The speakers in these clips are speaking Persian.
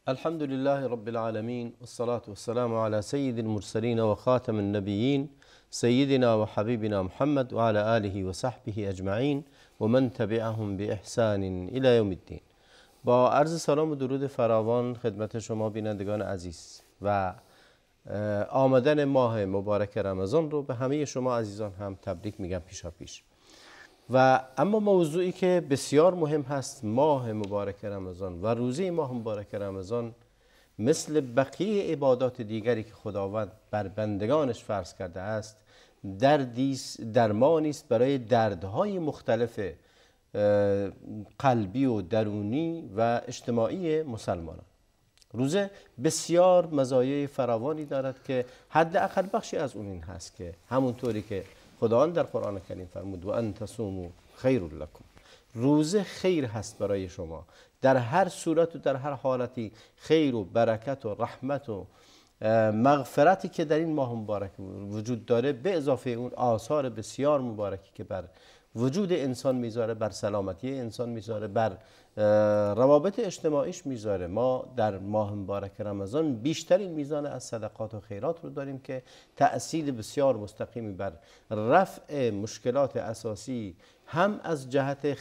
الحمد لله رب العالمين والصلاة والسلام على سيد المرسلين وخاتم النبيين سيدنا وحبيبنا محمد وعلى آله وصحبه أجمعين ومن تبعهم بإحسان إلى يوم الدين. با عرض سلام و درود فراوان خدمت شما بینندگان عزیز و آمدن ماه مبارک رمضان رو به همه شما عزیزان هم تبریک میگم پیشا پیش. و اما موضوعی که بسیار مهم هست، ماه مبارک رمضان و روزه ماه مبارک رمضان مثل بقیه عبادات دیگری که خداوند بر بندگانش فرض کرده است درمانی است برای دردهای مختلف قلبی و درونی و اجتماعی مسلمانان. روزه بسیار مزایای فراوانی دارد که حداقل بخشی از اون این هست که همونطوری که خداوند در قرآن کریم فرمود و ان تصوموا خیر لکم، روزه خیر هست برای شما، در هر صورت و در هر حالتی خیر و برکت و رحمت و مغفرتی که در این ماه مبارک وجود داره، به اضافه اون آثار بسیار مبارکی که بر وجود انسان میذاره، بر سلامتی انسان میذاره، بر روابط اجتماعیش میذاره. ما در ماه مبارک رمضان بیشترین میزان از صدقات و خیرات رو داریم که تأثیر بسیار مستقیمی بر رفع مشکلات اساسی هم از جهت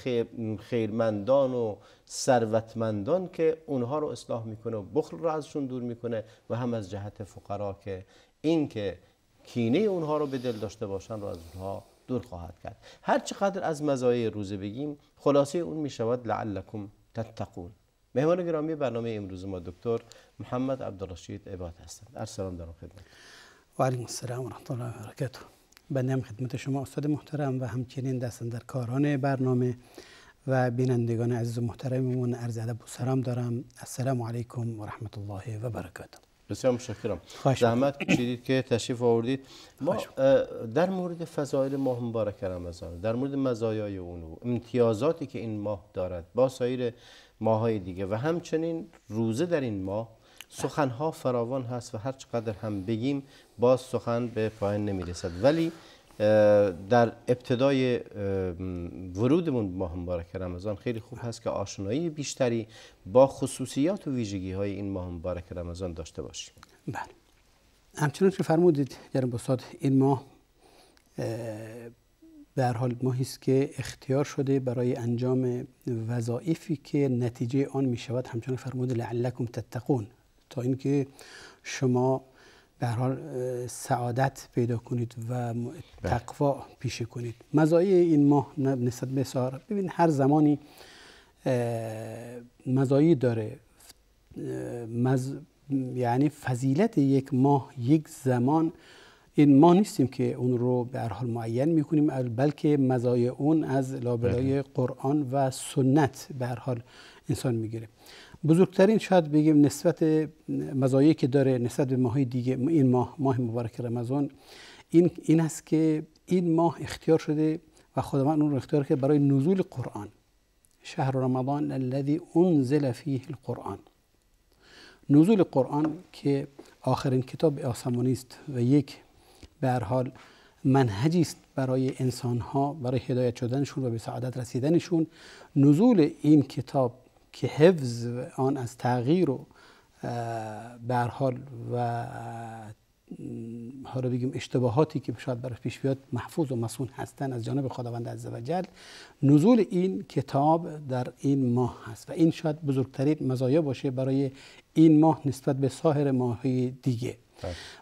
خیرمندان و ثروتمندان که اونها رو اصلاح میکنه و بخل رو ازشون دور میکنه، و هم از جهت فقرا که این که کینه اونها رو به دل داشته باشن رو از اونها دور خواهد کرد. هر چقدر از مزایای روزه بگیم خلاصه اون می شود لعلکم تتقون. مهمان گرامی برنامه امروز ما دکتر محمد عبدالرشید عباد هستند. ارسلام دارم خدمت. و علیکم السلام و رحمت الله و برکاته. بنده هم خدمت شما استاد محترم و همچنین دستاندرکاران برنامه و بینندگان عزیز و محترممون عرض ادب و سلام دارم. السلام علیکم و رحمت الله و برکاته. بسیار متشکرم. زحمت کشیدید که تشریف آوردید. ما در مورد فضایل ماه مبارک رمضان، در مورد مزایای اون و امتیازاتی که این ماه دارد با سایر ماه‌های دیگه و همچنین روزه در این ماه سخنها فراوان هست و هر چقدر هم بگیم باز سخن به پایان نمیرسد، ولی در ابتدای ورودمون به ماه مبارک رمضان خیلی خوب هست که آشنایی بیشتری با خصوصیات و ویژگی های این ماه مبارک رمضان داشته باشیم. بله، همچنان که فرمودید جناب استاد، این ماه به هر حال ماهی است که اختیار شده برای انجام وظایفی که نتیجه آن می شود همچنان فرمود لعلکم تتقون، تا اینکه شما به هر حال سعادت پیدا کنید و تقوا پیشه کنید. مزایای این ماه نسبت به سایر، ببین هر زمانی مزایایی داره. یعنی فضیلت یک ماه، یک زمان، این ما نیستیم که اون رو به هر حال معین میکنیم، بلکه مزایای اون از لابلای قرآن و سنت به هر حال انسان میگیره. بزرگترین شاید بگیم نسبت مزایایی که داره نسبت به ماهای دیگه این ماه مبارک رمضان این هست که این ماه اختیار شده و خداوند اون رو اختیار کرده برای نزول قرآن. شهر رمضان الذي انزل فیه القرآن، نزول قرآن که آخرین کتاب آسمانی است و یک به هر حال منهجی است برای انسان‌ها برای هدایت شدنشون و به سعادت رسیدنشون. نزول این کتاب که حفظ آن از تغییر و به هر حال و حالا بگیم اشتباهاتی که شاید برای پیش بیاد محفوظ و مصون هستند از جانب خداوند عزوجل، نزول این کتاب در این ماه هست و این شاید بزرگترین مزایا باشه برای این ماه نسبت به سایر ماه‌های دیگه.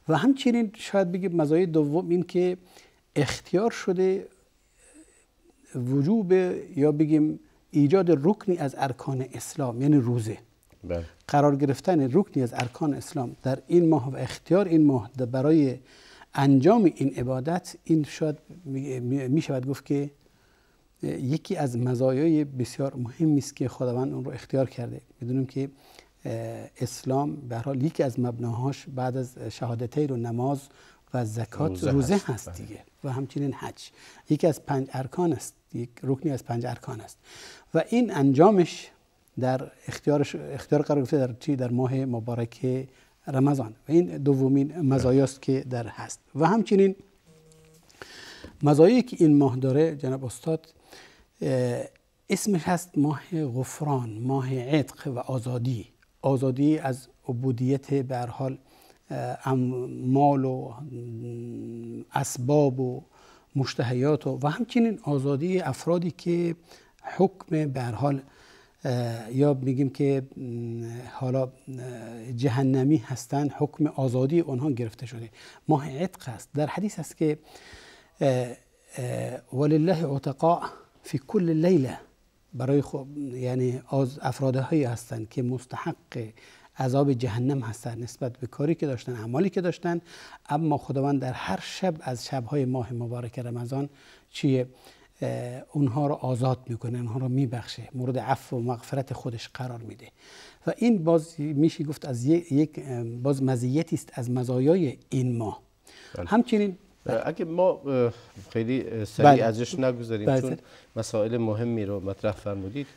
و همچنین شاید بگیم مزایای دوم این که اختیار شده وجوب یا بگیم ایجاد رکنی از ارکان اسلام، یعنی روزه. قرار گرفتن رکنی از ارکان اسلام در این ماه و اختیار این ماه برای انجام این عبادت، این شاید می شود گفت که یکی از مزایای بسیار مهمی است که خداوند اون رو اختیار کرده. میدونیم که اسلام به هر حال یکی از مبناهاش بعد از شهادتین و نماز و زکات روزه هست دیگه، و همچنین حج یکی از 5 ارکان است، یک رکنی از 5 ارکان است و این انجامش در اختیار قرار گرفته در ماه مبارک رمضان و این دومین مزایاست که در هست. و همچنین مزایایی که این ماه داره جناب استاد اسمش هست ماه غفران، ماه عتق و آزادی. آزادی از عبودیت به هر حال مال و اسباب و مشتهیات و همچنین آزادی افرادی که حکم به هر حال یا میگیم که حالا جهنمی هستند، حکم آزادی اونها گرفته شده. ماه عتق است. در حدیث است که ولله عتقاء فی کل لیله، برای یعنی افرادهایی هستند که مستحق عذاب جهنم هستند نسبت به کاری که داشتن، اعمالی که داشتن، اما خداوند در هر شب از شبهای ماه مبارک رمضان اونها رو آزاد میکنه، اونها رو میبخشه، مورد عفو و مغفرت خودش قرار میده. و این باز میشه گفت از یک باز مزیتی است از مزایای این ماه. همچنین اگه ما خیلی سریع ازش نگذاریم چون مسائل مهمی رو مطرح فرمودید.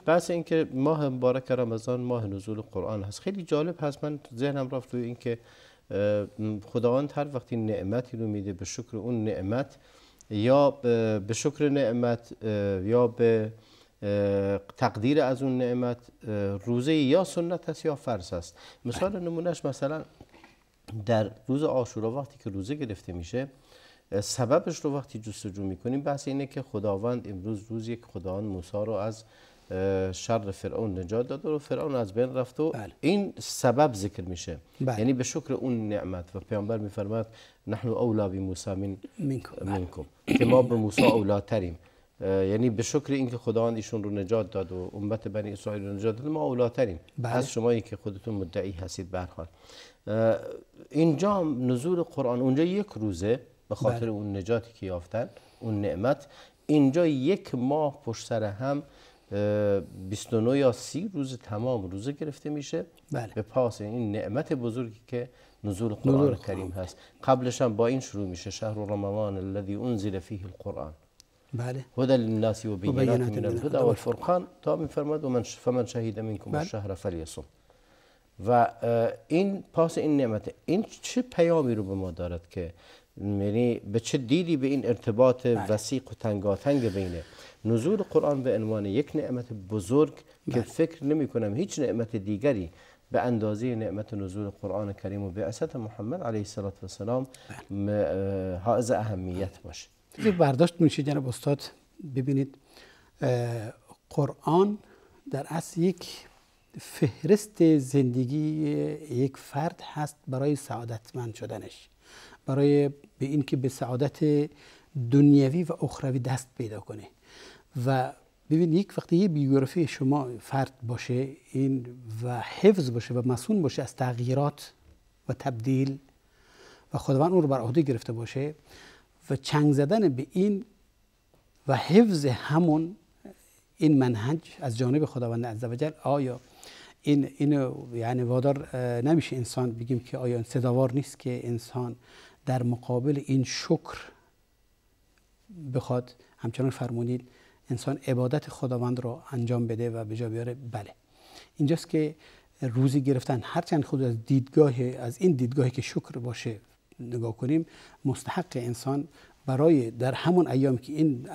بحث این که ماه مبارک رمضان ماه نزول قرآن هست. خیلی جالب هست، من ذهنم رفت روی این که خداوند هر وقتی نعمتی رو میده به شکر اون نعمت، یا به شکر نعمت یا به تقدیر از اون نعمت، روزه یا سنت است یا فرض است. مثال نمونهش مثلا در روز عاشورا وقتی که روزه گرفته میشه، سببش رو وقتی جستجو میکنیم بحث اینه که خداوند امروز روزی که خداوند موسی رو از شر فرعون نجات داد و فرعون از بین رفت و این سبب ذکر میشه. یعنی به شکر اون نعمت. و پیامبر میفرماد نحن اولا بموسی منکم، که ما به موسی اولاتریم. یعنی به شکر اینکه خداوند ایشون رو نجات داد و امت بنی اسرائیل رو نجات داد، ما اولاتریم از شمایی که خودتون مدعی هستید. به هر حال اینجا نزول قرآن، اونجا یک روزه به خاطر اون نجاتی که یافتن، اون نعمت. اینجا یک ماه پشت سر هم 29 یا 30 روز تمام روزه گرفته میشه به پاس این نعمت بزرگی که نزول قرآن کریم هست. قبلش هم با این شروع میشه شهر رمضان الذی انزل فیه القرآن هدی للناس و بینات من الهدی والفرقان، تا میفرماد فمن شهید منکم الشهر فلیصم. و این پاس این نعمت، این چه پیامی رو به ما دارد که یعنی به چه دیدی به این ارتباط وثیق و تنگاتنگ بین نزول قرآن به عنوان یک نعمت بزرگ که فکر نمی کنم هیچ نعمت دیگری به اندازه نعمت نزول قرآن کریم و بعثت محمد علیه السلام حائز اهمیت باشه. برداشت میشه جناب استاد، ببینید قرآن در اصل یک فهرست زندگی یک فرد هست برای سعادتمند شدنش، برای به این که به سعادت دنیوی و اخروی دست پیدا کنه. و ببین یک وقتی یه بیوگرافی شما فرد باشه این و حفظ باشه و مسئول باشه از تغییرات و تبدیل و خداوند اون رو بر عهده گرفته باشه و چنگ زدن به این و حفظ همون این منهج از جانب خداوند عزوجل، آیا این یعنی وادار نمیشه انسان بگیم که آیا سزاوار نیست که انسان در مقابل این شکر بخواد همچنان فرمودید انسان عبادت خداوند رو انجام بده و به جا بیاره؟ بله، اینجاست که روزی گرفتن هرچند خود از این دیدگاهی که شکر باشه نگاه کنیم، مستحق انسان برای در همون ایام که این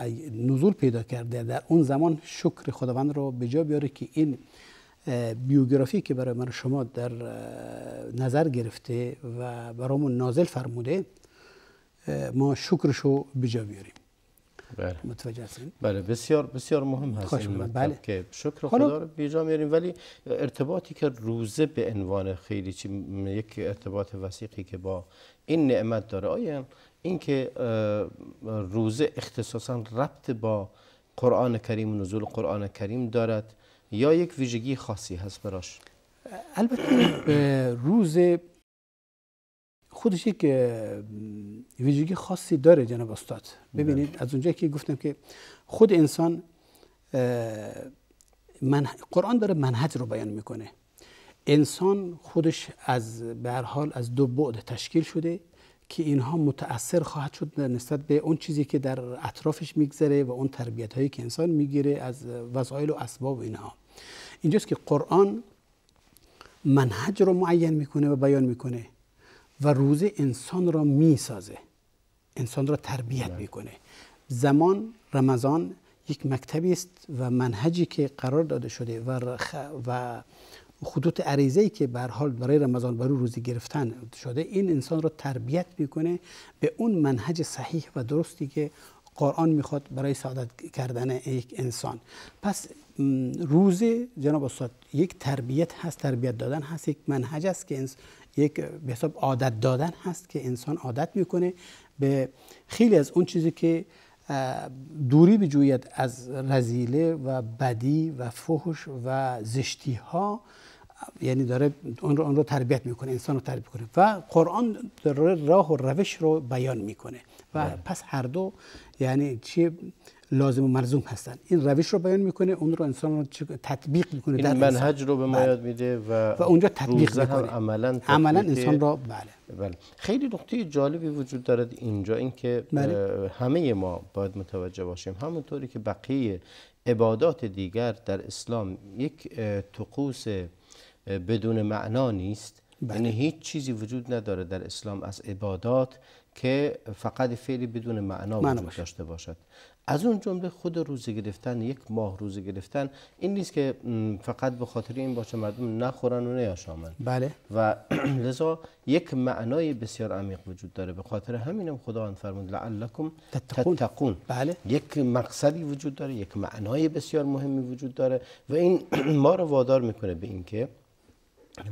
نزول پیدا کرده در اون زمان شکر خداوند رو به جا بیاره که این بیوگرافی که برای من شما در نظر گرفته و برامون نازل فرموده ما شکرشو به جا بیاریم. بله. متوجه هستین؟ بله، بسیار بسیار مهم هست این مطلب که شکر خدا رو به جا میاریم. ولی ارتباطی که روزه به عنوان خیلی یک ارتباط وثیقی که با این نعمت داره، آیا این که روزه اختصاصا ربط با قرآن کریم و نزول قرآن کریم دارد یا یک ویژگی خاصی هست براش؟ البته روزه خودش یک ویژگی خاصی داره جناب استاد. ببینید از اونجایی که گفتم که خود انسان قرآن داره منهج رو بیان میکنه. انسان خودش به هر حال از دو بعد تشکیل شده که اینها متأثر خواهد شد نسبت به اون چیزی که در اطرافش میگذره و اون تربیت هایی که انسان میگیره از وسایل و اسباب و اینها. اینجاست که قرآن منهج رو معین میکنه و بیان میکنه و روزه انسان را میسازه، انسان را تربیت میکنه. زمان رمضان یک مکتبی است و منهجی که قرار داده شده و خطوط عریضه‌ای که به هر حال برای رمضان برای روزه گرفتن شده، این انسان رو تربیت میکنه به اون منهج صحیح و درستی که قرآن میخواد برای سعادت کردن یک انسان. پس روزه جناب استاد یک تربیت هست، تربیت دادن هست، یک منهج است که یک به حساب عادت دادن هست که انسان عادت میکنه به خیلی از اون چیزی که دوری بجوید از رذیله و بدی و فحش و زشتی ها، یعنی داره اون رو تربیت میکنه، انسان رو تربیت میکنه و قرآن داره راه و روش رو بیان میکنه و پس هر دو یعنی چی لازم و ملزوم هستن. این روش رو بیان میکنه، اون رو انسان رو تطبیق میکنه، این در منهج رو به ما یاد میده و اونجا تطبیق میکنه، عملا انسان را بله. خیلی نکته جالبی وجود دارد اینجا، این که همه ما باید متوجه باشیم همونطوری که بقیه عبادات دیگر در اسلام یک طقوس بدون معنا نیست، یعنی هیچ چیزی وجود نداره در اسلام از عبادات که فقط فعلی بدون معنا وجود داشته باشد. از اون جمله خود روزه گرفتن، یک ماه روزه گرفتن، این نیست که فقط به خاطر این باشه مردم نخورن و نیاشامن. بله. و لذا یک معنای بسیار عمیق وجود داره. به خاطر همینم خداوند فرمود لعلکم تتقون. بله. یک مقصدی وجود داره، یک معنای بسیار مهمی وجود داره و این ما رو وادار میکنه به این که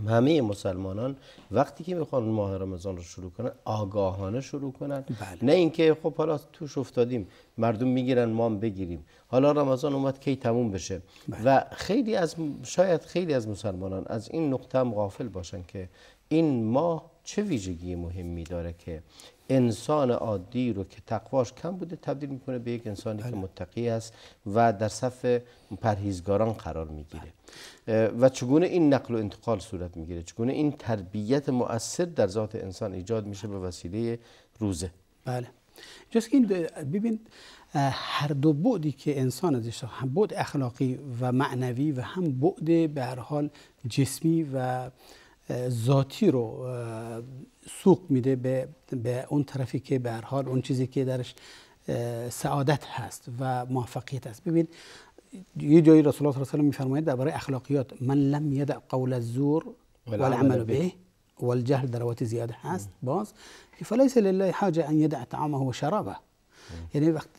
همه مسلمانان وقتی که میخوان ماه رمضان رو شروع کنن آگاهانه شروع کنن. نه اینکه خب حالا توش افتادیم مردم میگیرن ما هم بگیریم، حالا رمضان اومد کی تموم بشه. و شاید خیلی از مسلمانان از این نقطه هم غافل باشن که این ماه چه ویژگی مهمی داره که انسان عادی رو که تقواش کم بوده تبدیل میکنه به یک انسانی که متقی است و در صف پرهیزگاران قرار میگیره. و چگونه این نقل و انتقال صورت میگیره، چگونه این تربیت مؤثر در ذات انسان ایجاد میشه به وسیله روزه. بله. جز که این ببین هر دو بعدی که انسان ازش، هم بعد اخلاقی و معنوی و هم بعد به هر حال جسمی و ذاتی رو سوق میده به اون طرفی که به هر حال اون چیزی که درش سعادت هست و موفقیت هست. ببین یه جایی رسول الله صلی الله علیه و آله میفرماید درباره اخلاقیات من لم یدع قول الزور والعمل به والجهل دروات زیاده هست، باز فلیس لله حاجه ان یدع طعامه و شرابه.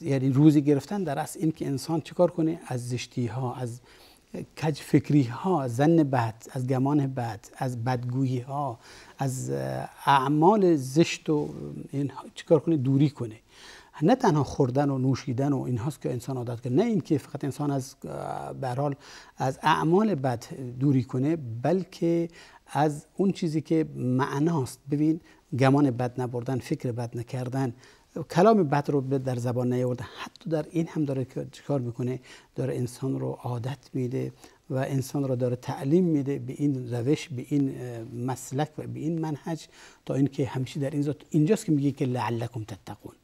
یعنی روزی گرفتن در اصل این که انسان چیکار کنه از زشتی ها، از کج فکری ها، از ظن بد، از گمان بد، از بدگویی ها، از اعمال زشت و این چیکار کنه دوری کنه. نه تنها خوردن و نوشیدن و این هاست که انسان عادت کنه، نه این که فقط انسان از به هر حال از اعمال بد دوری کنه، بلکه از اون چیزی که معناست. ببین گمان بد نبردن، فکر بد نکردن، کلام بد رو در زبان نیاوردن، حتی در این هم داره چیکار میکنه، داره انسان رو عادت میده و انسان رو داره تعلیم میده به این روش، به این مسلک و به این منهج، تا اینکه همیشه در اینجاست که میگه که لعلکم تتقون.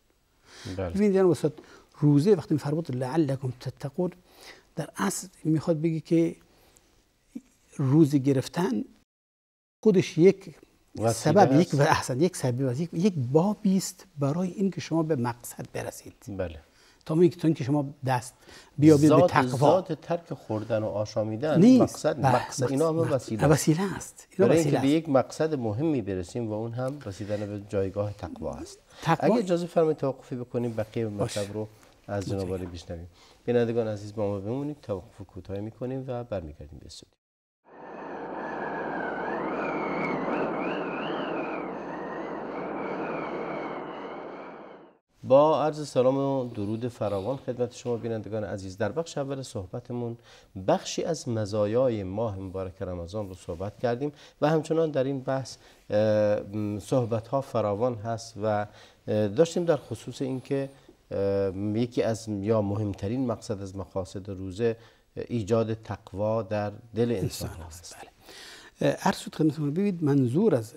ببین جناب استاد روزه وقتی میفرمود لعلکم تتقون، در اصل میخواد بگه که روزه گرفتن خودش یک سبب، یک سبب، یک بابی است برای اینکه شما به مقصد برسید. بله. تا اینکه شما دست بیابید به تقوا. ذات ترک خوردن و آشامیدن مقصد اینا هم وسیله است. برای اینکه به یک مقصد مهمی برسیم و اون هم رسیدن به جایگاه تقوا است. اگه اجازه فرمایید توقفی بکنیم بقیه مطلب رو از جناب عالی بشنویم. بینندگان عزیز با ما بمونید، توقف کوتاهی میکنیم و برمیگردیم به استودیو. با عرض سلام و درود فراوان خدمت شما بینندگان عزیز، در بخش اول صحبتمون بخشی از مزایای ماه مبارک رمضان رو صحبت کردیم و همچنان در این بحث صحبت ها فراوان هست و داشتیم در خصوص اینکه یکی از یا مهمترین مقصد از مقاصد روزه ایجاد تقوا در دل انسان هست. بله. عرض شد خدمتتون، ببینید منظور از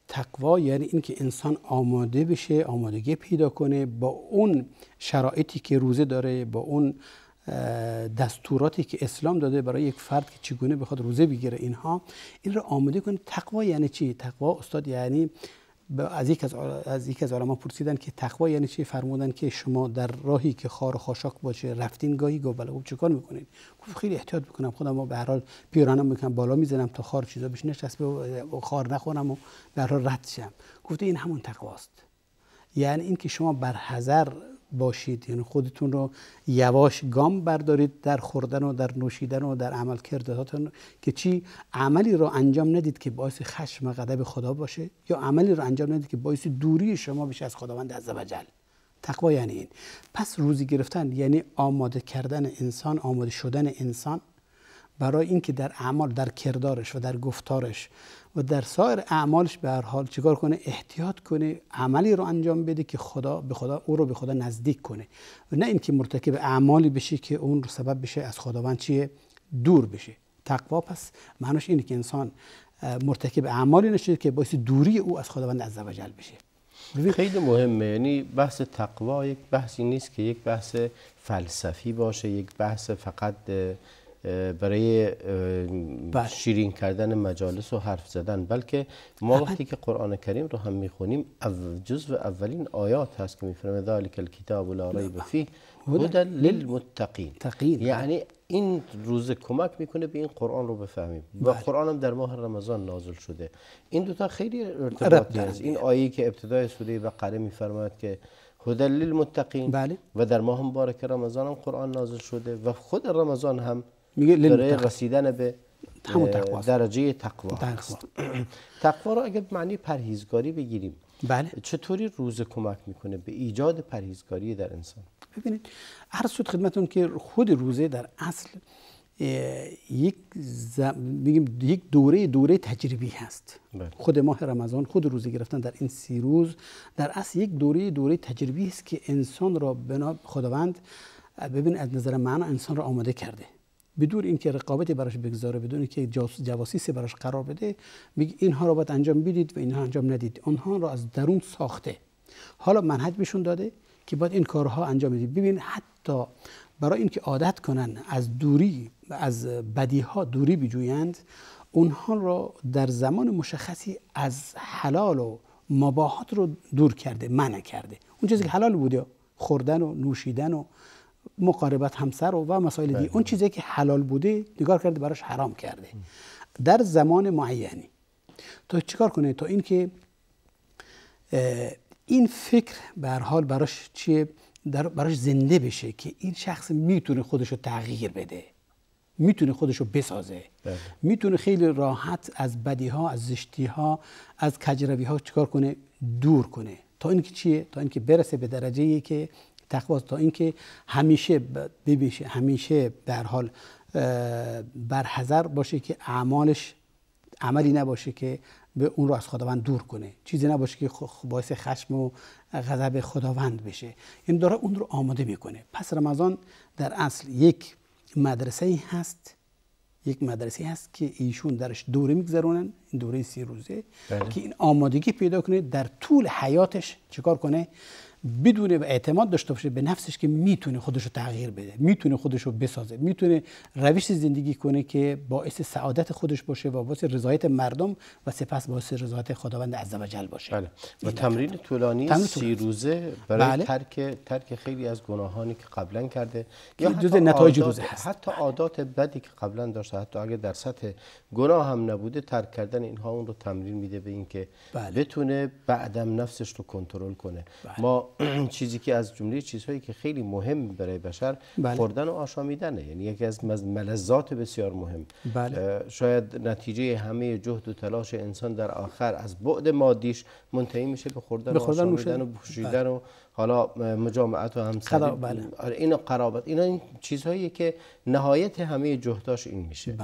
تقوا یعنی این که انسان آماده بشه، آمادگی پیدا کنه با اون شرایطی که روزه داره، با اون دستوراتی که اسلام داده برای یک فرد که چگونه بخواد روزه بگیره، این را آماده کنه. تقوا یعنی چی؟ تقوا استاد یعنی از یک از علما پرسیدن که تقوا یعنی چی؟ فرمودن که شما در راهی که خار و خاشاک باشه رفتین گاهی گفت بله خب چیکار میکنین؟ گفت خیلی احتیاط میکنم، خودم به هر حال پیرانم میکنم بالا میزنم تا خار چیزا بهش نچسبه و خار نخورم و به هر حال رد شم. گفت این همون تقواست. یعنی این که شما بر حذر باشید، یعنی خودتون رو یواش گام بردارید در خوردن و در نوشیدن و در عمل کردهاتون، که چی عملی رو انجام ندید که باعث خشم و غضب خدا باشه، یا عملی رو انجام ندید که باعث دوری شما بشه از خداوند عزوجل. تقوا یعنی این. پس روزی گرفتن یعنی آماده کردن انسان، آماده شدن انسان برای اینکه در اعمال، در کردارش و در گفتارش و در سایر اعمالش به هر حال چیکار کنه؟ احتیاط کنه، عملی رو انجام بده که او رو به خدا نزدیک کنه، و نه اینکه مرتکب اعمالی بشه که اون رو سبب بشه از خداوند چیه؟ دور بشه. تقوا پس معناش اینه که انسان مرتکب اعمالی نشه که باعث دوری او از خداوند عزوجل بشه. خیلی مهمه. یعنی بحث تقوا یک بحثی نیست که یک بحث فلسفی باشه، یک بحث فقط برای شیرین کردن مجالس و حرف زدن، بلکه ما وقتی که قرآن کریم رو هم میخونیم جزو اولین آیات هست که میفرمه ذالک الکتاب لا ریب فیه هدی للمتقین. یعنی این روزه کمک میکنه به این قرآن رو بفهمیم و قرآن هم در ماه رمضان نازل شده. این دوتا خیلی ارتباطی هست. این آیه که ابتدای سوره بقره میفرماید که هدی للمتقین و در ماه مبارک رمضان هم قرآن نازل شده و خود رمضان هم برای رسیدن به درجه تقوا است. تقوا را اگر معنی پرهیزگاری بگیریم، چطوری روزه کمک میکنه به ایجاد پرهیزگاری در انسان؟ ببینید عرض شد خدمتتون که خود روزه در اصل یک دوره تجربی هست. خود ماه رمضان، خود روزه گرفتن در این 30 روز در اصل یک دوره تجربی است که انسان را بنا خداوند ببین از نظر معنا انسان را آماده کرده، بدون اینکه رقابتی براش بگذاره، بدون اینکه جواسیسی براش قرار بده، میگه اینها رو باید انجام بدید و اینها انجام ندید. اونها رو از درون ساخته، حالا منهج بهشون داده که باید این کارها انجام بدید. ببین حتی برای اینکه عادت کنن از دوری، از بدیها دوری بجویند، اونها رو در زمان مشخصی از حلال و مباحات رو دور کرده، منع کرده. اون چیزی که حلال بوده، خوردن و نوشیدن و مقاربت همسر و مسائل دیگه، اون چیزی که حلال بوده نگار کرده براش حرام کرده در زمان معینی. تا چیکار کنه؟ تا اینکه این فکر به هر حال براش چیه؟ براش زنده بشه که این شخص میتونه خودشو تغییر بده، میتونه خودشو بسازه، میتونه خیلی راحت از بدیها، از زشتیها، از کجرویها چیکار کنه؟ دور کنه. تا اینکه چیه؟ تا اینکه برسه به درجه‌ای که تقوا، تا اینکه همیشه ببیشه، همیشه به هر حال بر حذر باشه که اعمالش عملی نباشه که به اون رو از خداوند دور کنه، چیزی نباشه که باعث خشم و غضب خداوند بشه. این داره اون رو آماده میکنه. پس رمضان در اصل یک مدرسه هست که ایشون درش دوره میگذرونن، این دوره 30 روزه که این آمادگی پیدا کنه در طول حیاتش چیکار کنه؟ بدونه و اعتماد داشته باشه به نفسش که میتونه خودشو تغییر بده، میتونه خودشو بسازه، میتونه روش زندگی کنه که باعث سعادت خودش باشه و باعث رضایت مردم و سپس باعث رضایت خداوند عزوجل باشه. بله. و تمرین طولانی 30 روزه برای ترک خیلی از گناهانی که قبلا کرده یا جزء نتایج روزه هست. حتی عادات بدی که قبلا داشته، حتی اگه در سطح گناه هم نبوده، ترک کردن اینها اون رو تمرین میده به اینکه بتونه بعدم نفسش رو کنترل کنه. ما چیزی که از جمله چیزهایی که خیلی مهم برای بشر خوردن و آشامیدنه، یعنی یکی از ملذات بسیار مهم. شاید نتیجه همه جهد و تلاش انسان در آخر از بعد مادیش منتهی میشه به خوردن و آشامیدن و پوشیدن و حالا مجامعت و همسری، این قرابت، این چیزهایی که نهایت همه جهداش این میشه.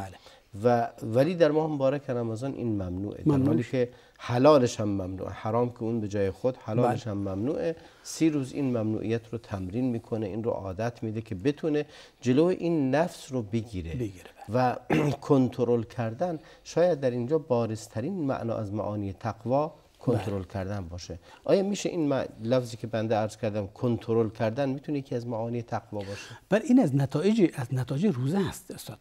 ولی در ماه مبارک رمضان این ممنوعه، در حالی که حلالش هم ممنوعه، حرام که اون به جای خود، حلالش هم ممنوعه. 30 روز این ممنوعیت رو تمرین میکنه، این رو عادت میده که بتونه جلو این نفس رو بگیره. و کنترل کردن شاید در اینجا بارزترین معنا از معانی تقوا کنترل کردن باشه. آیا میشه این لفظی که بنده عرض کردم کنترل کردن میتونه یکی از معانی تقوا باشه؟ بله، این از نتایج روزه هست استاد.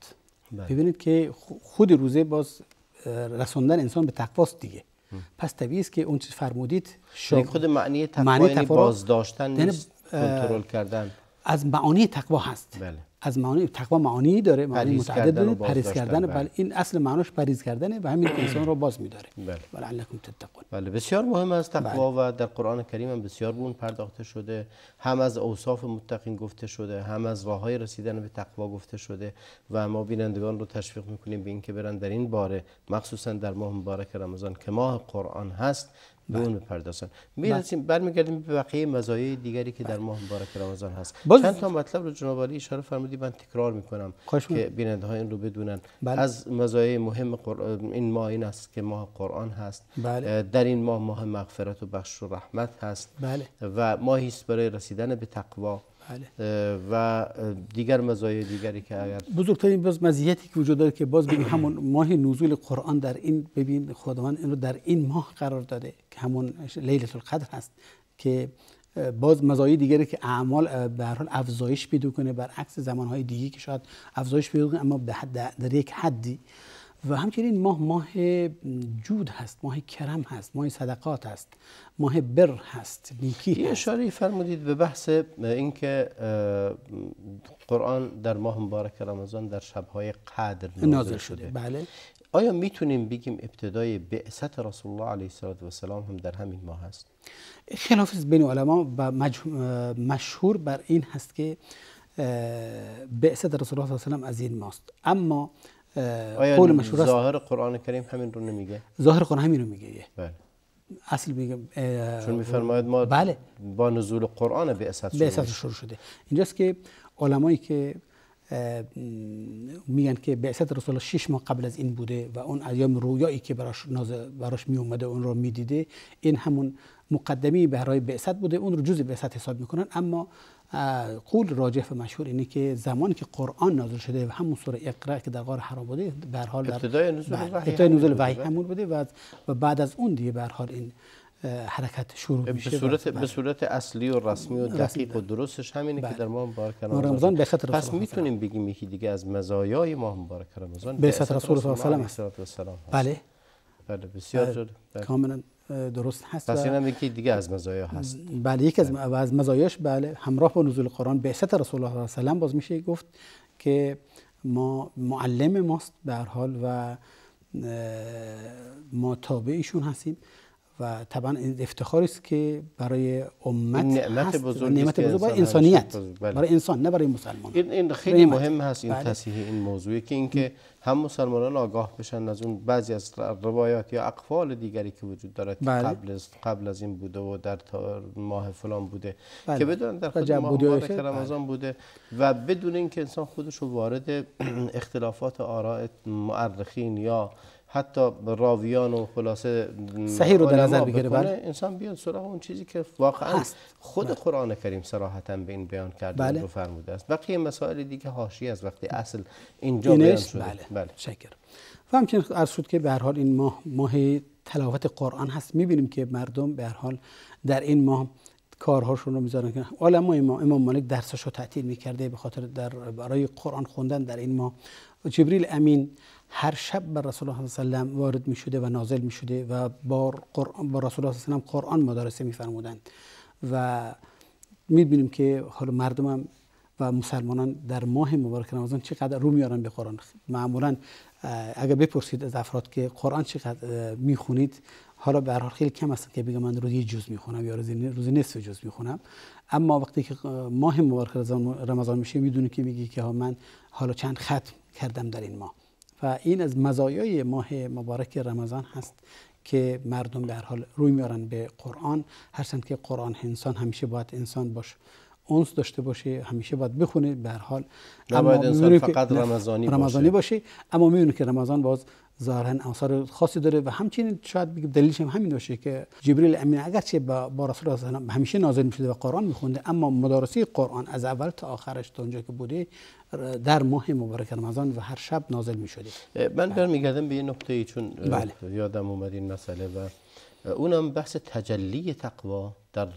ببینید که خود روزه باز رسوندن انسان به تقواست دیگه. پس طبیعی است که اون چیز فرمودید خود معنی تقوا یعنی بازداشتن نیست، کنترل کردن از معانی تقوا هست. بله. از معانی تقوا معانی داره، معانی متعدد داره، پرهیز کردن. بله. این اصل معناش پرهیز کردنه و همین انسان رو باز می‌داره. بله. ولعلکم تتقون. بله، بسیار مهم است تقوا. بله. و در قرآن کریم هم بسیار به اون پرداخته شده، هم از اوصاف متقین گفته شده، هم از راههای رسیدن به تقوا گفته شده و ما بینندگان رو تشویق می‌کنیم به اینکه برن در این باره، مخصوصا در ماه مبارک رمضان که ماه قرآن هست، به اون بپردازن. میرسیم برمیگردیم به بقیه مزایای دیگری که در ماه مبارک رمضان هست. چند تا مطلب رو جناب عالی اشاره فرمودید، من تکرار میکنم که بیننده ها این رو بدونن. بله. از مزایای مهم این ماه این است که ماه قرآن هست. بله. در این ماه مغفرت و بخش و رحمت هست. بله. و ماهی است برای رسیدن به تقوا. بله. و دیگر مزایای دیگری که اگر بزرگترین مزیتی که وجود داره که باز ببین همون ماه نزول قرآن در این، ببین خداوند این رو در این ماه قرار داده که همون لیلة القدر هست که باز مزایای دیگری که اعمال به هر حال افزایش پیدا کنه، برعکس زمانهای دیگه که شاید افزایش پیدا کنه اما در یک حدی. و همچنین ماه جود هست، ماه کرم هست، ماه صدقات هست، ماه بر هست، نیکی هست. اشاره فرمودید به بحث اینکه قرآن در ماه مبارک رمضان در شب‌های قدر نازل شده. بله. آیا میتونیم بگیم ابتدای بعثت رسول الله علیه السلام هم در همین ماه هست؟ خلاف بین علما و مشهور بر این هست که بعثت رسول الله صلی الله علیه و از این ماست، اما آیا ظاهر قرآن کریم همین رو نمیگه؟ ظاهر قرآن همین رو میگه. بله. اصل میگه چون میفرماید ما بله. با نزول قرآن بعثت شروع شده. اینجاست که علمایی که میگن که بعثت رسول الله 6 ماه قبل از این بوده و اون ایام رویایی که براش می اومده اون رو میدیده، این همون مقدمی برای بعثت بوده، اون رو جزء بعثت حساب میکنن. اما قول راجح و مشهور اینه که زمانی که قرآن نازل شده و همون سوره اقرا که در غار حرا بوده، به هر حال ابتدای نزول وحی همون بوده و بعد از اون دیگه به هر حال این حرکت شروع میشه به صورت اصلی و رسمی و دقیق و درستش همینه که در ماه مبارک رمضان بعثت رسول. پس میتونیم بگیم یکی دیگه از مزایای ماه مبارک رمضان بعثت رسول الله صلی الله علیه و آله. بله. بله بسیار کاملا درست هست. پس اینم یکی دیگه از مزایا هست. بله، یکی از مزایاش بله همراه با نزول قرآن بعثت رسول الله صلی الله علیه و سلم باز میشه گفت که ما معلم ماست به هر حال و ما تابعشون هستیم و طبعا این افتخاری است که برای امت نعمت بزرگی برای انسانیت، برای انسان نه برای مسلمان. این خیلی مهم هست این تصحیح این موضوعی که اینکه هم مسلمانان آگاه بشن از اون بعضی از روایات یا اقوال دیگری که وجود داره قبل از این بوده و در ماه فلان بوده که بدون در خود ماه مبارک رمضان بوده و بدون اینکه انسان خودش رو وارد اختلافات آراء مورخین یا حتی راویان و خلاصه صحیح رو در نظر بگیره، بله انسان بیاد سراغ اون چیزی که واقعا خود قرآن کریم صراحتاً به این بیان کرده و فرموده است. بقیه مسائل دیگه حاشیه از وقتی اصل اینجا بیان شده. بله. شکر. و همچنین عرض شد که به هر حال این ماه تلاوت قرآن هست. می‌بینیم که مردم به هر حال در این ماه کارهاشون رو میذارن که علما امام مالک درسش رو تعطیل می‌کرده به خاطر برای قرآن خوندن در این ماه. جبریل امین هر شب بر رسول الله صلی الله علیه و آله وارد می‌شده و نازل می‌شده و با رسول الله صلی الله علیه و قرآن مدارسه می‌فرمودند و می‌بینیم که حالا مردم و مسلمانان در ماه مبارک رمضان چقدر رو میارن به قرآن. معمولا اگر بپرسید از افراد که قرآن چقدر میخونید، حالا به هر حال خیلی کم هستن که بگم من روزی جزء میخونم یا روزی نصف جزء میخونم، اما وقتی که ماه مبارک رمضان میشه میدونی که میگی که من حالا چند ختم کردم در این ماه. و این از مزایای ماه مبارک رمضان هست که مردم به هر حال روی میارن به قرآن، هرچند که قرآن انسان همیشه باید انسان باشه، انس داشته باشه، همیشه باید بخونه به هر حال، نباید انسان فقط رمضانی باشه. اما می‌بینید که رمضان باز ظاهرا آثار خاصی داره و همچنین شاید بگم دلیلش هم همین باشه که جبریل امین اگرچه با رسول الله صلی الله علیه و همیشه نازل می‌شده و قرآن می‌خونده، اما مدارسه قرآن از اول تا آخرش تا اونجا که بوده در ماه مبارک رمضان و هر شب نازل می‌شده. من برمیگردم به یه نکته‌ای چون یادم اومد این مسئله و اونم بحث تجلی تقوا در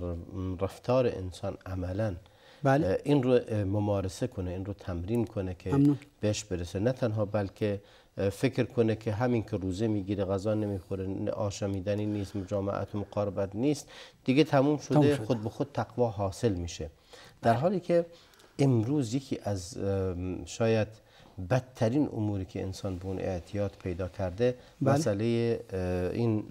رفتار انسان عملاً بله. این رو ممارسه کنه، این رو تمرین کنه که بهش برسه، نه تنها بلکه فکر کنه که همین که روزه میگیره، غذا نمیخوره، آشامیدنی نیست، مجامعت و مقاربت نیست، دیگه تموم شده. خود به خود تقوا حاصل میشه. در حالی که امروز یکی از شاید بدترین اموری که انسان به اون اعتیاد پیدا کرده مسئله این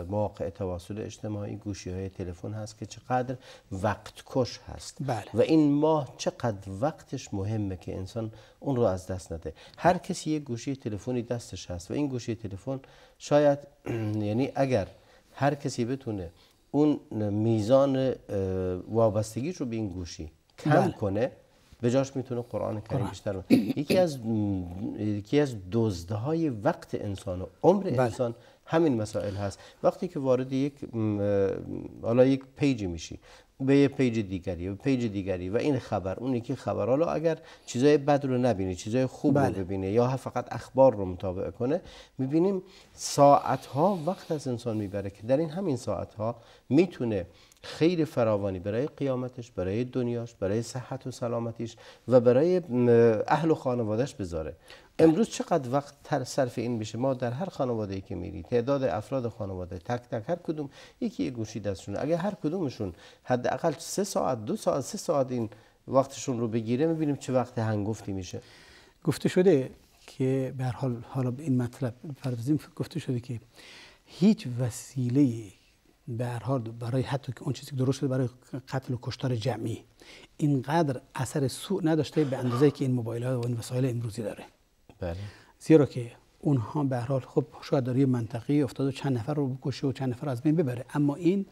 مواقع تواصل اجتماعی، گوشی های تلفن هست که چقدر وقت کش هست. و این ماه چقدر وقتش مهمه که انسان اون رو از دست نده. هر کسی یک گوشی تلفنی دستش هست و این گوشی تلفن شاید یعنی اگر هر کسی بتونه اون میزان وابستگیش رو به این گوشی کم کنه، به جاش میتونه قرآن کریم بیشتر. یکی از دزدهای وقت انسان و عمر انسان همین مسائل هست. وقتی که وارد یک پیجی میشی، به یه پیج دیگری، به پیج دیگری و این خبر، اون یکی خبر، حالا اگر چیزای بد رو نبینی، چیزای خوب رو ببینه یا فقط اخبار رو مطابقه کنه، میبینیم ساعتها وقت از انسان میبره که در این همین ساعتها میتونه خیر فراوانی برای قیامتش، برای دنیاش، برای صحت و سلامتیش و برای اهل و خانوادهش بذاره. امروز چقدر وقت صرف این میشه؟ ما در هر خانواده‌ای که میری، تعداد افراد خانواده تک تک هر کدوم یکی گوشی دستشونه، اگه هر کدومشون حداقل 3 ساعت 2 ساعت 3 ساعت این وقتشون رو بگیره، میبینیم چه وقت هنگفتی میشه. گفته شده که به هر حال حالا این مطلب پردازیم، گفته شده که هیچ وسیله به هر حال برای حتی که اون چیزی که درست شده برای قتل و کشتار جمعی اینقدر اثر سوء نداشته به اندازه‌ای که این موبایل ها و این وسایل امروزی داره. بله. زیرا که اونها به هر حال خب شاید در یه منطقه افتاد و چند نفر رو بکشه و چند نفر از بین ببره، اما این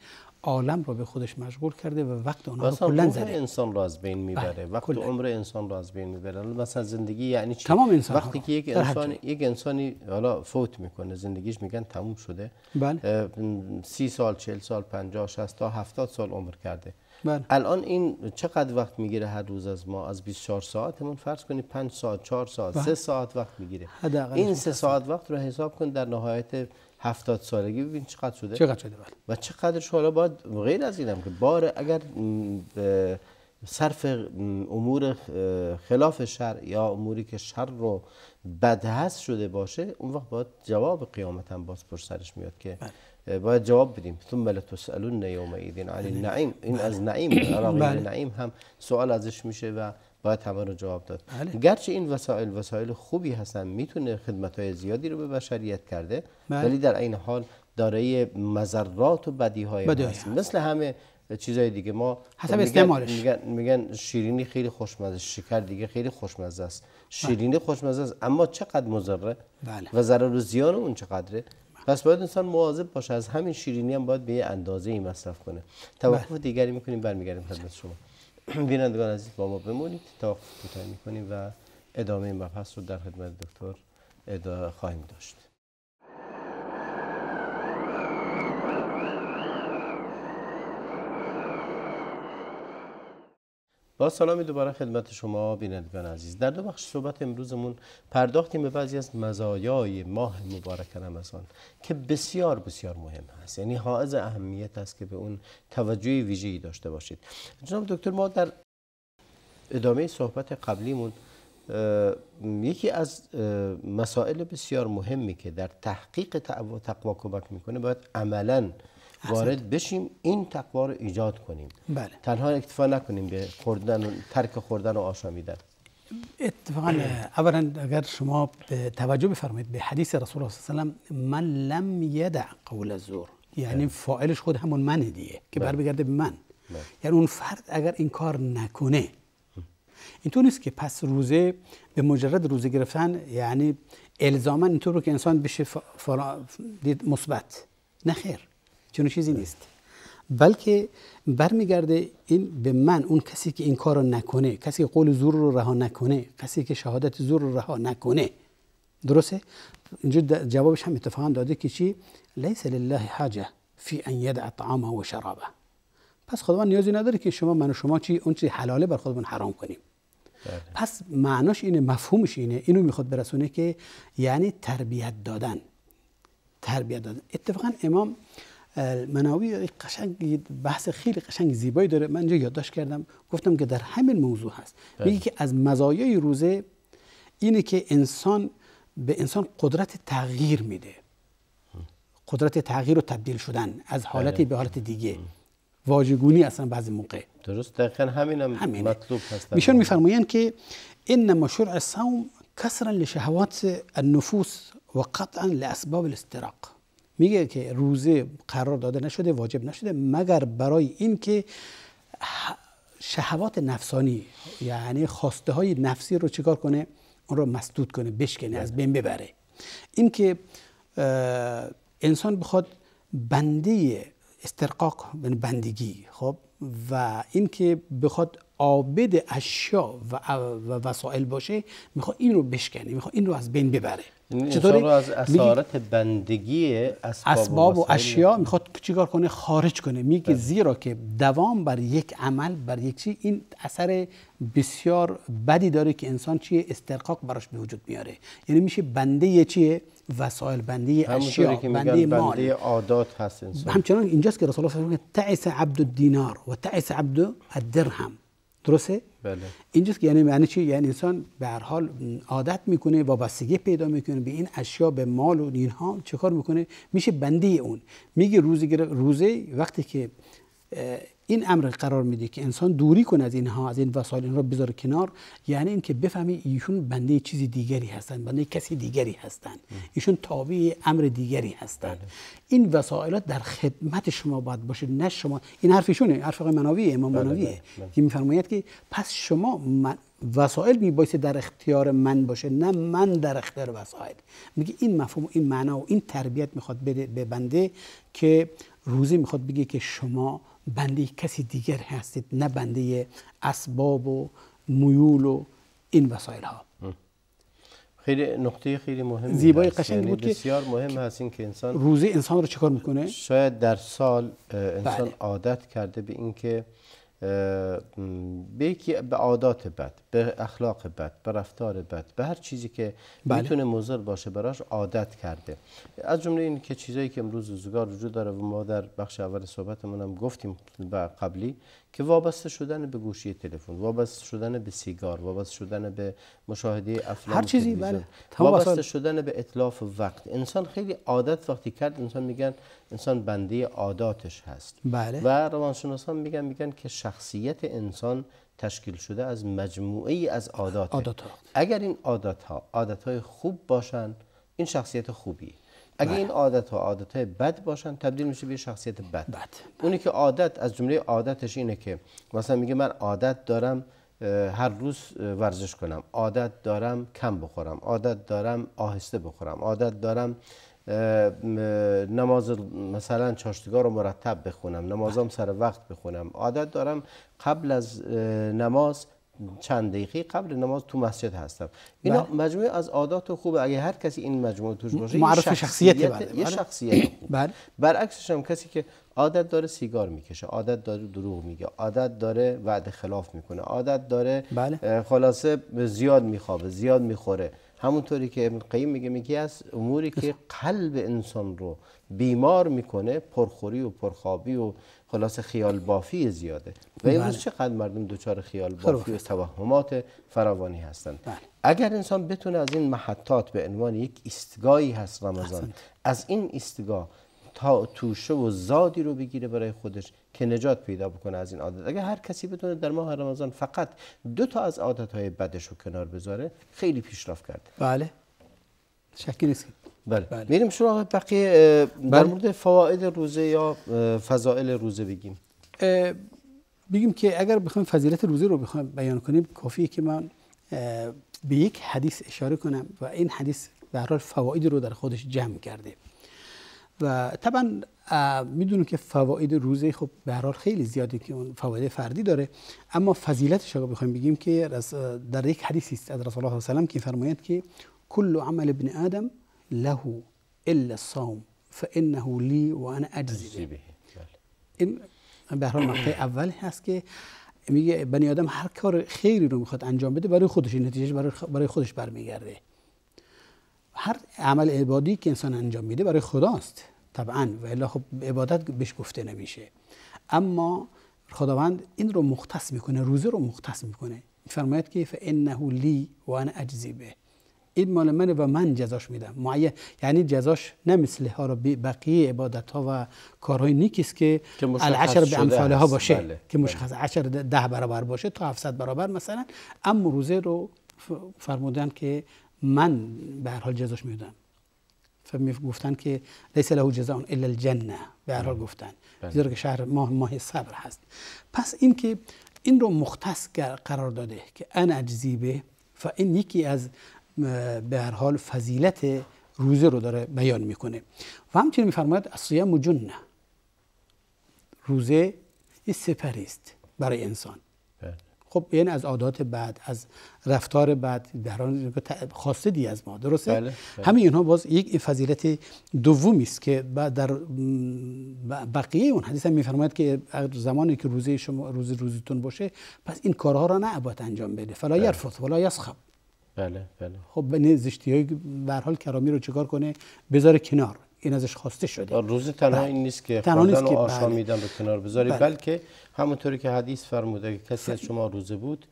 عالم رو به خودش مشغول کرده و وقت اونها رو کلا زده. انسان رو از بین میبره، وقت و عمر انسان رو از بین میبره. مثلا زندگی یعنی چی؟ تمام انسان وقتی که یک انسانی حالا فوت میکنه، زندگیش میگن تموم شده. بله. 30 سال 40 سال 50 60 تا 70 سال عمر کرده. بله. الان این چقدر وقت میگیره هر روز از ما؟ از 24 ساعتمون فرض کنید 5 ساعت 4 ساعت 3 ساعت وقت میگیره. این 3 ساعت وقت رو حساب کن در نهایت 70 سالگی، ببین چقدر شده. بله. و چقدرش حالا باید غیر از اینم که بار اگر صرف امور خلاف شرع یا اموری که شر رو بدهست شده باشه، اون وقت باید جواب قیامت هم باز پر سرش میاد که باید جواب بدیم. ثم لتسألن یومئذ عن النعیم. این از نعیم، عراقی نعیم هم سوال ازش میشه و باید همه رو جواب داد. گرچه این وسایل خوبی هستن، میتونه خدمت‌های زیادی رو به بشریت کرده، ولی در این حال دارای مضرات و بدیهای هست. مثل همه چیزای دیگه. ما حسب استعمالش میگن شیرینی خیلی خوشمزه، شکر دیگه خیلی خوشمزه است. شیرینی خوشمزه است اما چقدر مضره و ضرر و زیان اون چقدره. پس باید انسان مواظب باشه، از همین شیرینی هم باید به یه اندازه‌ای مصرف کنه. توقف دیگری میکنیم، برمیگردیم خدمت شما. بینندگان عزیز با ما بمونید، توقف کوتاهی میکنیم و ادامه مبحث رو در خدمت دکتر خواهیم داشت. با سلامی دوباره خدمت شما بینندگان عزیز. در دو بخش صحبت امروزمون پرداختیم به بعضی از مزایای ماه مبارک رمضان که بسیار بسیار مهم هست، یعنی حائز اهمیت است که به اون توجه ویژه‌ای داشته باشید. جناب دکتر، ما در ادامه صحبت قبلیمون یکی از مسائل بسیار مهمی که در تحقیق تقوا کمک میکنه، باید عملاً وارد بشیم، این تقوا رو ایجاد کنیم. بله. تنها اکتفا نکنیم به خوردن و ترک خوردن و آشامیدن. اتفاقا اولا اگر شما توجه بفرمایید به حدیث رسول الله صلی الله علیه و آله، من لم یدع قول الزور، یعنی فاعلش خود همون منه دیگه که برمیگرده به من. یعنی اون فرد اگر این کار نکنه، اینطور نیست که پس روزه به مجرد روزه گرفتن یعنی الزاما اینطور رو که انسان بشه دید مثبت. نه خیر، چون چیزی نیست، بلکه برمیگرده این به من، اون کسی که این کار رو نکنه، کسی که قول زور رو رها نکنه، کسی که شهادت زور رو رها نکنه. درسته؟ اینجا جوابش هم اتفاقا داده که چی؟ لیس لله حاجه فی ان یدع طعامه و شرابه. پس خداوند نیازی نداره که من و شما اون چی حلاله بر خودمون حرام کنیم. پس معناش اینه، مفهومش اینه، اینو میخواد برسونه که یعنی تربیت دادن. اتفاقا امام مناوی قشنگ بحث خیلی قشنگ زیبایی داره، من اینجا یادداشت کردم، گفتم که در همین موضوع هست. میگه که از مزایای روزه اینه که به انسان قدرت تغییر میده، قدرت تغییر و تبدیل شدن از حالتی به حالت دیگه، واژگونی اصلا بعضی موقع. درست، دقیقاً همینم مطلوب هست. ایشون میفرمایند که انما شرع الصوم کسرا لشهوات النفوس و قطعا لاسباب الاستراق. میگه که روزه قرار داده نشده، واجب نشده مگر برای این که شهوات نفسانی، یعنی خواسته های نفسی رو چیکار کنه؟ اون رو مسدود کنه، بشکنه، از بین ببره. این که انسان بخواد بنده استرقاق، یعنی بندگی، خب، و این که بخواد عابد اشیا و وسائل باشه، میخواد این رو بشکنه، میخواد این رو از بین ببره. چطوری؟ رو از اسارت بندگی اسباب و اشیا میخواد چیکار کنه؟ خارج کنه. میگه زیرا که دوام بر یک عمل، بر یک چیز، این اثر بسیار بدی داره که انسان چیه؟ استرقاق براش به وجود میاره. یعنی میشه بنده چیه؟ وسایل، بنده اشیا، بنده مال، بنده عادات هست انسان. همچنان اینجاست که رسول الله صلی الله علیه و آله تعس عبد الدینار و تعس عبد الدرهم. درسته؟ بله. اینجاست که یعنی چی؟ یعنی انسان به هر حال عادت میکنه، وابستگی پیدا میکنه به این اشیا، به مال و اینها، چه کار میکنه؟ میشه بنده اون. میگه روزه وقتی که این امر قرار میده که انسان دوری کنه از اینها، از این وسایل، این رو بذاره کنار، یعنی این که بفهمی ایشون بنده چیزی دیگری هستن، بنده کسی دیگری هستن، ایشون تابع امر دیگری هستن. این وسایلات در خدمت شما باید باشه، نه شما. این حرفشونه، حرف مناوی، امام مناویه که میفرماید که پس شما وسایل میبایسته در اختیار من باشه، نه من در اختیار وسایل. میگه این مفهوم، این معنا و این تربیت میخواد بده به بنده که روزی میخواد بگه که شما بنده کسی دیگر هستید، نه بنده اسباب و میول و این وسایل ها. خیلی نقطه خیلی مهمی، زیبای قشنگ بود، بسیار مهم هست این که انسان روزه انسان رو چیکار میکنه؟ شاید در سال انسان عادت کرده به این که به عادات بد، به اخلاق بد، به رفتار بد، به هر چیزی که میتونه مضر باشه براش عادت کرده. از جمله این که چیزایی که امروز روزگار وجود داره و ما در بخش اول صحبتمون هم گفتیم قبلی، که وابسته شدن به گوشی تلفن، وابسته شدن به سیگار، وابسته شدن به مشاهده افلام، هر چیزی، وابسته شدن به اتلاف وقت. انسان خیلی عادت وقتی کرد، انسان میگن انسان بنده عاداتش هست. بله. و روانشناسان میگن که شخصیت انسان تشکیل شده از مجموعه‌ای از عادات. اگر این عادت‌های خوب باشن، این شخصیت خوبی. اگر این عادت‌های بد باشن، تبدیل میشه به شخصیت بد. اونی که عادت، از جمله عادتش اینه که مثلا میگه من عادت دارم هر روز ورزش کنم، عادت دارم کم بخورم، عادت دارم آهسته بخورم، عادت دارم نماز مثلا چاشتگاه رو مرتب بخونم، نمازام سر وقت بخونم، عادت دارم قبل از نماز چند دقیقه قبل نماز تو مسجد هستم. اینا مجموعه از عادات خوبه. اگه هر کسی این مجموعه توش باشه، معرف شخصیت یه شخصیت خوب. برعکسش هم کسی که عادت داره سیگار میکشه، عادت داره دروغ میگه، عادت داره وعده خلاف میکنه، عادت داره خلاصه زیاد میخوابه، زیاد میخوره، همونطوری که ابن قیم میگه از اموری که قلب انسان رو بیمار میکنه پرخوری و پرخوابی و خلاصه خیال بافی زیاده. و امروز چقدر مردم دچار خیال بافی و توهمات فراوانی هستند. اگر انسان بتونه از این محطات به عنوان یک ایستگاهی هست رمضان، از این ایستگاه تا توشه و زادی رو بگیره برای خودش که نجات پیدا بکنه از این عادت. اگر هر کسی بتونه در ماه رمضان فقط 2 تا از عادتهای بدش رو کنار بذاره، خیلی پیشرفت کرده. بله، شکی نیست. بله. میریم سراغ بقیه در مورد فواید روزه یا فضائل روزه بگیم که اگر بخوایم فضیلت روزه رو بخوایم بیان کنیم، کافیه که من به یک حدیث اشاره کنم و این حدیث به هر حال فواید رو در خودش جمع کرده. و طبعا میدونیم که فواید روزه خب به هر حال خیلی زیاده که اون فواید فردی داره، اما فضیلتش رو بخوایم بگیم که در یک حدیثی است از رسول الله صلی الله علیه و آله که فرمایند که کل عمل ابن آدم له الا الصوم فانه لی و انا اجزی به. این به هر حال نقطه اول هست که میگه بنی آدم هر کار خیری رو میخواد انجام بده برای خودش، نتیجهش برای خودش برمیگرده. هر عمل عبادی که انسان انجام میده برای خداست، طبعا و الا خب عبادت بهش گفته نمیشه. اما خداوند این رو مختص میکنه، روزه رو مختص میکنه، میفرماید که فانه لی و انا اجزی به، این مال منه و من جزاش میدم. معین یعنی جزاش نه مثل ها رو بقیه عبادت ها و کارهای نیکی است که العشر به امثالها باشه. بله. که مشخص 10 برابر باشه تا 700 برابر مثلا. اما روزه رو فرمودن که من به هر حال جزاش میدم. گفتن که لیس له جزاء الا الجنه، به هر حال گفتن زیرا که شهر ماه صبر هست. پس این که این رو مختص قرار داده که انا اجزی به، و این یکی از به هر حال فضیلت روزه رو داره بیان میکنه. و همچنین میفرماید الصیام جنه، روزه یه سپری است برای انسان. خب یعنی از عادات بد، از رفتار بد، در حال خواسته دی از ما، درسته؟ بله. همین اینها باز یک فضیلت دومی است که در بقیه اون حدیث هم میفرماید که زمانی که روزه شما روزتون باشه، پس این کارها را نباید انجام بده. فلا یرفث ولا یسخب. بله. خب به زشتی‌های به هر حال کرامی رو چیکار کنه؟ بذاره کنار. این ازش خواسته شده. روزه تنها این نیست که خوردن و آشامیدن به کنار بذاری، بلکه همونطوری که حدیث فرموده که کسی از شما روزه بود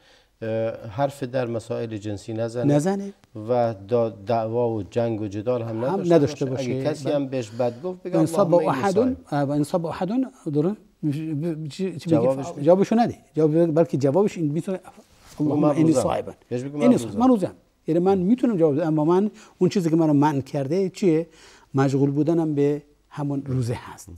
حرف در مسائل جنسی نزنه و دعوا و جنگ و جدال هم نداشته باشه. اگه کسی هم بهش بد گفت بگم انصاب احدون داره جوابشو نده، بلکه جوابش این میتونه اللهم انی صائم، من روزم. یعنی من میتونم جواب بدم، اما من اون چیزی که منو منع کرده چیه؟ مشغول بودنم به همون روزه هست.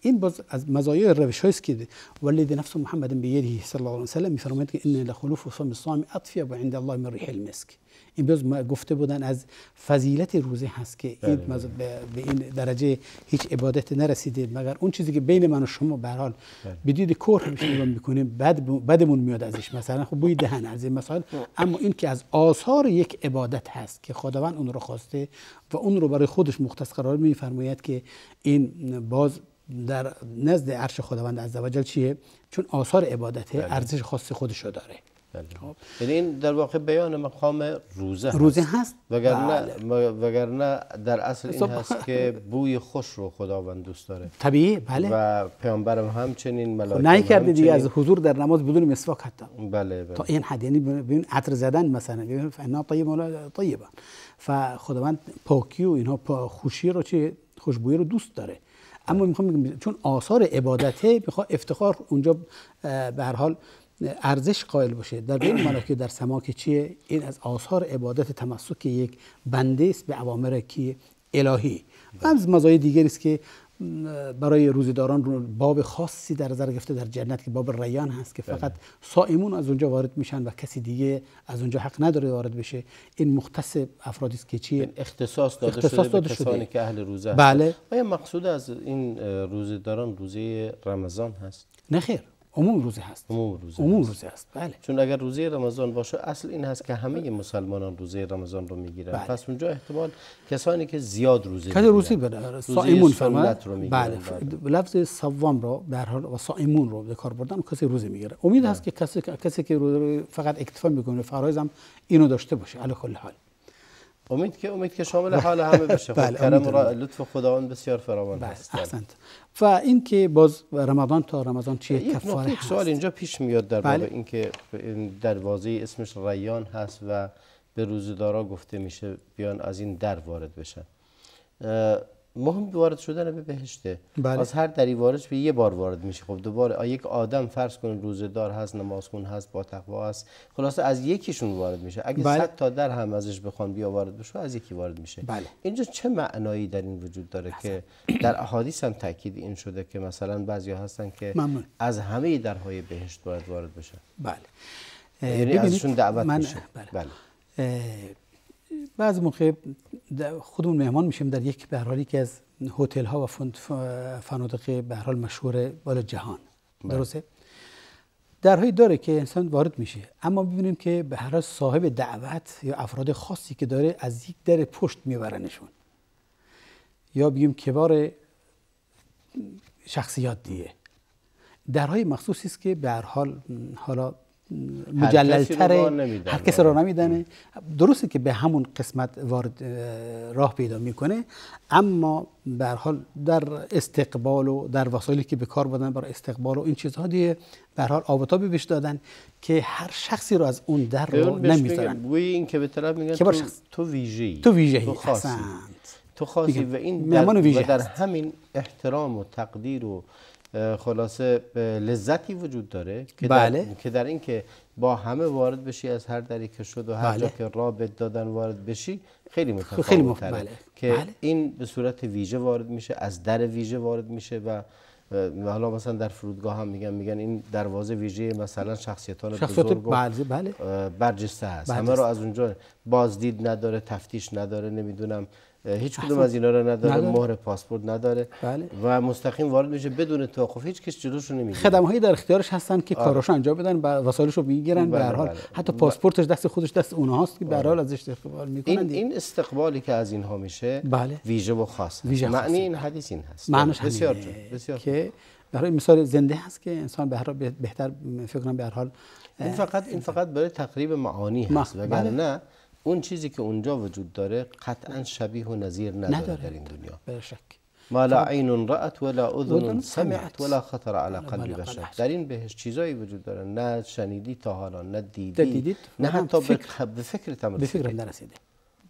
این باز از مزایای روش‌هایی است که والذی نفس محمد بیده صلی الله علیه و سلم میفرماید که ان لخلوف فم الصائم اطیب عند الله من ریح المسک. این باز گفته بودن از فضیلت روزه هست که این به این درجه هیچ عبادت نرسیده مگر اون چیزی که بین من و شما به هر حال بدید کره میشه میکنیم، بدمون میاد ازش، مثلا خب بوی دهن از این مسائل. اما این که از آثار یک عبادت هست که خداوند اون رو خواسته و اون رو برای خودش مختص قرار میفرماید که این باز در نزد عرش خداوند عزوجل چیه؟ چون آثار عبادته ارزش خاص خودش رو داره. یعنی این در واقع بیان مقام روزه هست. وگرنه در اصل این هست که بوی خوش رو خداوند دوست داره. طبیعی، بله. و پیامبرم همچنین، ملائکه نه کرده دیگه از حضور در نماز بدون مسواک حتی. بله. تا این حد، یعنی ببین عطر زدن مثلا، ببین فانا طیب ولا طیبا، فخداوند پاکی و اینها خوشی رو چه خوشبویی رو دوست داره. اما میخوام چون آثار عبادته میخواد افتخار اونجا به هر حال ارزش قائل باشه در بین ملائکه در سما که چیه؟ این از آثار عبادت تمسک یک بنده است به اوامر کی الهی. و از مزایای دیگری است که برای روزه‌داران باب خاصی در نظر گرفته در جنت که باب ریان هست که فقط صائمون از اونجا وارد میشن و کسی دیگه از اونجا حق نداره وارد بشه. این مختص افرادی است که چیه؟ اختصاص داده شده به کسانی که اهل روزه هستند. بله. آیا مقصود از این روزه‌داران روزه رمضان هست؟ نه خیر، عموم روزه هست. عموم روزه هست. بله. چون اگر روزه رمضان باشه اصل این هست که همه مسلمانان روزه رمضان رو میگیرن. بله. پس اونجا احتمال کسانی که زیاد روزه بدن صائمون فرمود. بله. لفظ صوام رو به هر حال و صائمون رو به کار بردن کسی روزه میگیره. امید هست که کسی که فقط اکتفا میکنه فرایض هم اینو داشته باشه علی کل حال. امید که شامل حال همه بشه. بله. کرم و لطف خداوند بسیار فراوان است. احسنت. و این که باز رمضان تا رمضان چیه کفاره هست. یک سوال اینجا پیش میاد در باب این که دروازه اسمش ریان هست و به روزه‌دارا گفته میشه بیان از این در وارد بشن. مهم وارد شدن به بهشته. بله. از هر دری وارد به یه بار وارد میشه. خب دوباره یک آدم فرض کن روزه‌دار هست، نمازخون هست، با تقوا هست، خلاصه از یکیشون وارد میشه. اگه 100 تا در هم ازش بخوان بیا وارد بشه از یکی وارد میشه. بله. اینجا چه معنایی در این وجود داره که در احادیث هم تاکید این شده که مثلا بعضیا هستن که از همه درهای بهشت باید وارد بشن؟ بله. یعنی ازشون دعوت میشه. بله. بعضی موقع خودمون مهمان میشیم در یک به هر حال یکی از هتل ها و فنادق به هر حال مشهور بالا جهان. درسته؟ درهایی داره که انسان وارد میشه، اما ببینیم که به هر حال صاحب دعوت یا افراد خاصی که داره از یک در پشت میبرنشون، یا بگیم کبار شخصیات دیگه. درهای مخصوصی است که به هر حال حالا مجللتره، هر کسی رو نمیدنه. درسته که به همون قسمت وارد راه پیدا میکنه، اما به هر حال در استقبال و در وسایلی که به کار بردن برای استقبال و این چیزها دیگه به هر حال آبتابی بهش دادن که هر شخصی رو از اون در رو نمیذارن. گویی این که به طرف میگن تو ویژه‌ای، تو خاصی و این در همین احترام و تقدیر و خلاصه لذتی وجود داره که که در این که با همه وارد بشی از هر دری که شد و هر جا که راه بد دادن وارد بشی خیلی متفاوت‌تره که این به صورت ویژه وارد میشه، از در ویژه وارد میشه و حالا مثلا در فرودگاه هم میگن این دروازه ویژه مثلا شخصیتان بزرگ و برجسته هست، همه رو از اونجا بازدید نداره، تفتیش نداره، نمیدونم هیچ کدوم از اینا رو نداره، مهر پاسپورت نداره و مستقیم وارد میشه بدون توقف، هیچ کس جلوشو نمیگیره. خدمهایی در اختیارش هستن که کاراشو انجام بدن و وسایلشو میگیرن. به هر حال حتی پاسپورتش دست خودش دست اونهاست که به هر حال ازش استقبال میکنن. این استقبالی که از اینها میشه ویژه و خاص. معنی این حدیث این هست. معنیش بسیار که برای مثال زنده هست که انسان به هر حال بهتر فکر کنم به هر حال این فقط برای تقریب معانی هست، وگرنه اون چیزی که اونجا وجود داره قطعا شبیه و نظیر نداره در این دنیا. بلا شک. ما لا عین رأت ولا اذن سمعت ولا خطر على قلب بشر. در این بهش چیزایی وجود داره نه شنیدی تا حالا، نه دیدی، نه حتی به فکرت هم نرسیده.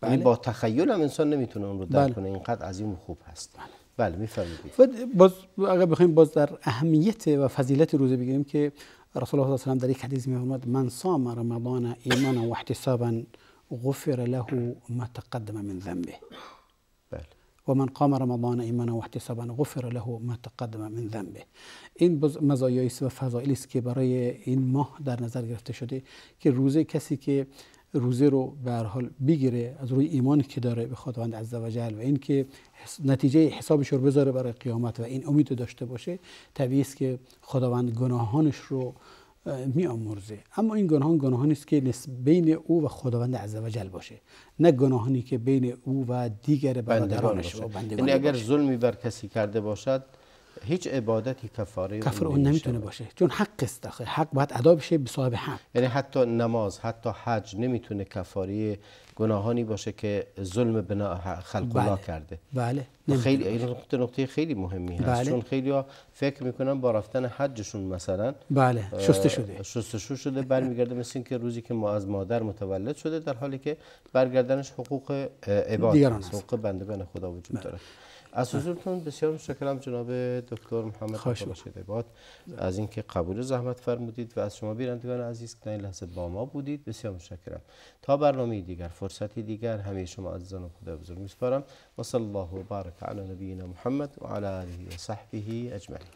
یعنی با تخیل هم انسان نمیتونه اون رو درک کنه، اینقدر عظیم و خوب هست. بله میفرمایید. باز اگر بخوایم باز در اهمیت و فضیلت روزه بگیم که رسول الله صلی الله علیه و در یک حدیث میفرماد من صام رمضان ایمانا و احتسابا غفر له ما تقدم من ذنبه. بله. و من قام رمضان ایمانا و احتسابا غفر له ما تقدم من ذنبه. این مزایایی و فضایلی است که برای این ماه در نظر گرفته شده که روزه کسی که روزه رو به هر حال بگیره از روی ایمانی که داره به خداوند عزوجل و این که نتیجه حسابش رو بذاره برای قیامت و این امید داشته باشه، طبیعی است که خداوند گناهانش رو میآمرزه. اما این گناهانی است که بین او و خداوند عزوجل باشه، نه گناهانی که بین او و دیگر برادرانش و بندگان. یعنی اگر ظلمی بر کسی کرده باشد هیچ عبادتی کفاره اون نمیتونه باشه، چون حق است. حق باید ادا بشه به صاحب حق. یعنی حتی نماز، حتی حج نمیتونه کفاره گناهانی باشه که ظلم بنا خلق الله کرده. بله. خیلی این نقطه خیلی مهمی هست. چون خیلی‌ها فکر میکنن با رفتن حجشون مثلا شستشو شده برمیگرده، مثل این که روزی که ما از مادر متولد شده، در حالی که برگردنش حقوق عباد است، حقوق بندگان خدا وجود داره. از حضورتون بسیار متشکرم جناب دکتر محمد راشد عباد از اینکه قبول زحمت فرمودید و از شما بینندگان عزیز که این لحظه با ما بودید بسیار متشکرم. تا برنامه دیگر، فرصتی دیگر، همه شما عزیزان و خدا بزرگ میسپارم و صلی الله و بارک علی نبینا محمد و علی آله و صحبه اجمعین.